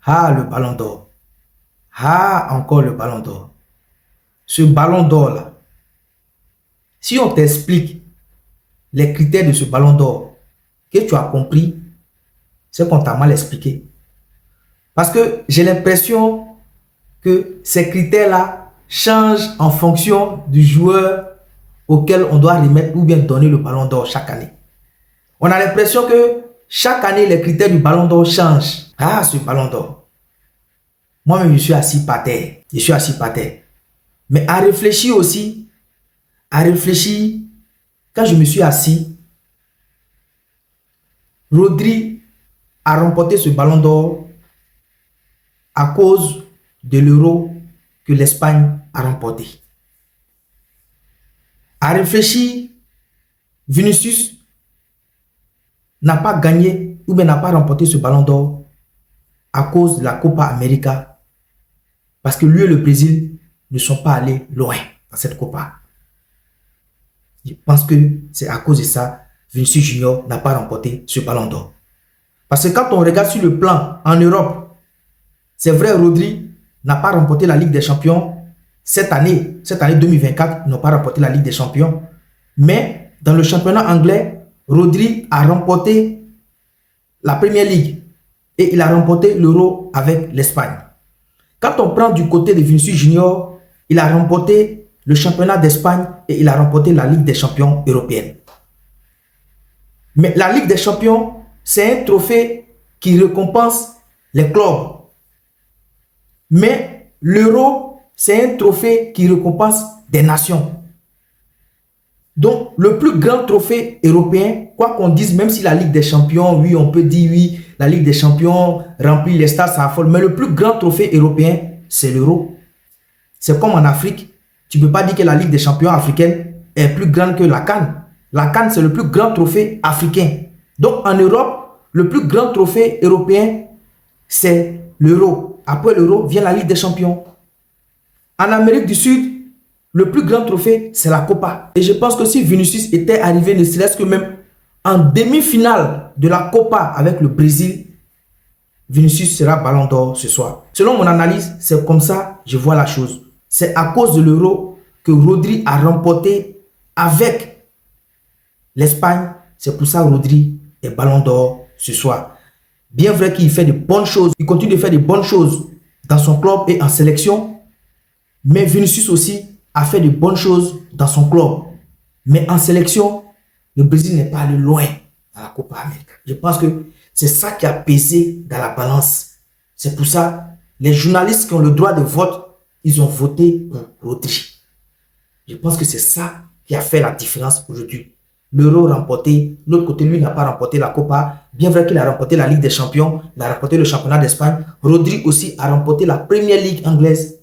Ah, le ballon d'or. Ah, encore le ballon d'or. Ce ballon d'or là, si on t'explique les critères de ce ballon d'or, que tu as compris, c'est qu'on t'a mal expliqué. Parce que j'ai l'impression que ces critères-là changent en fonction du joueur auquel on doit remettre ou bien donner le ballon d'or chaque année. On a l'impression que chaque année, les critères du ballon d'or changent. Ah, ce ballon d'or. Moi-même, je suis assis par terre. Je suis assis par terre. Mais à réfléchir aussi, quand je me suis assis, Rodri a remporté ce ballon d'or à cause de l'euro que l'Espagne a remporté. À réfléchir, Vinicius n'a pas gagné ou bien n'a pas remporté ce ballon d'or à cause de la Copa América parce que lui et le Brésil ne sont pas allés loin dans cette Copa. Je pense que c'est à cause de ça Vinicius Junior n'a pas remporté ce ballon d'or. Parce que quand on regarde sur le plan en Europe, c'est vrai, Rodri n'a pas remporté la Ligue des Champions cette année 2024, ils n'ont pas remporté la Ligue des Champions. Mais dans le championnat anglais, Rodri a remporté la Premier League et il a remporté l'Euro avec l'Espagne. Quand on prend du côté de Vinicius Junior, il a remporté le championnat d'Espagne et il a remporté la Ligue des Champions européenne. Mais la Ligue des Champions, c'est un trophée qui récompense les clubs. Mais l'Euro, c'est un trophée qui récompense des nations. Donc, le plus grand trophée européen, quoi qu'on dise, même si la Ligue des Champions, oui, on peut dire oui, la Ligue des Champions remplit les stades, ça affole. Mais le plus grand trophée européen, c'est l'Euro. C'est comme en Afrique. Tu ne peux pas dire que la Ligue des Champions africaine est plus grande que la CAN. La CAN, c'est le plus grand trophée africain. Donc, en Europe, le plus grand trophée européen, c'est l'Euro. Après l'Euro, vient la Ligue des Champions. En Amérique du Sud, le plus grand trophée, c'est la Copa. Et je pense que si Vinicius était arrivé, ne serait-ce que même en demi-finale de la Copa avec le Brésil, Vinicius sera ballon d'or ce soir. Selon mon analyse, c'est comme ça que je vois la chose. C'est à cause de l'Euro que Rodri a remporté avec l'Espagne. C'est pour ça que Rodri est ballon d'or ce soir. Bien vrai qu'il fait de bonnes choses, il continue de faire de bonnes choses dans son club et en sélection, mais Vinicius aussi a fait de bonnes choses dans son club. Mais en sélection, le Brésil n'est pas allé loin dans la Copa América. Je pense que c'est ça qui a pesé dans la balance. C'est pour ça, les journalistes qui ont le droit de vote, ils ont voté pour Rodri. Je pense que c'est ça qui a fait la différence aujourd'hui. L'Euro remporté, l'autre côté, lui n'a pas remporté la Copa. Bien vrai qu'il a remporté la Ligue des Champions, il a remporté le championnat d'Espagne. Rodri aussi a remporté la Premier League anglaise.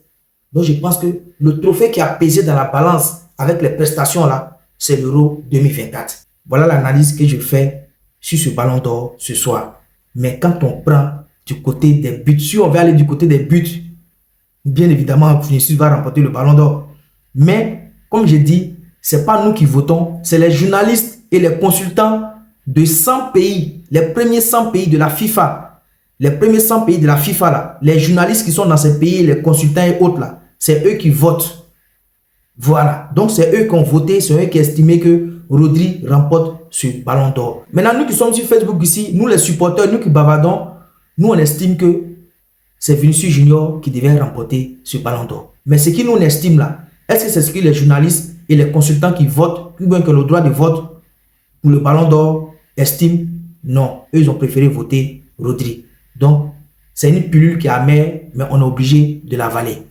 Donc je pense que le trophée qui a pesé dans la balance avec les prestations là, c'est l'Euro 2024. Voilà l'analyse que je fais sur ce ballon d'or ce soir. Mais quand on prend du côté des buts, si on veut aller du côté des buts, bien évidemment, Vinicius va remporter le ballon d'or. Mais comme je dis, ce n'est pas nous qui votons, c'est les journalistes et les consultants de 100 pays, les premiers 100 pays de la FIFA. Les premiers 100 pays de la FIFA, là, les journalistes qui sont dans ces pays, les consultants et autres, là, c'est eux qui votent. Voilà. Donc, c'est eux qui ont voté, c'est eux qui ont estimé que Rodri remporte ce ballon d'or. Maintenant, nous qui sommes sur Facebook ici, nous les supporters, nous qui bavardons, nous on estime que c'est Vinicius Junior qui devait remporter ce ballon d'or. Mais ce qui nous estime là, est-ce que c'est ce que les journalistes et les consultants qui votent, ou bien que le droit de vote pour le ballon d'or estiment? Non, eux ils ont préféré voter Rodri. Donc, c'est une pilule qui est amère, mais on est obligé de l'avaler.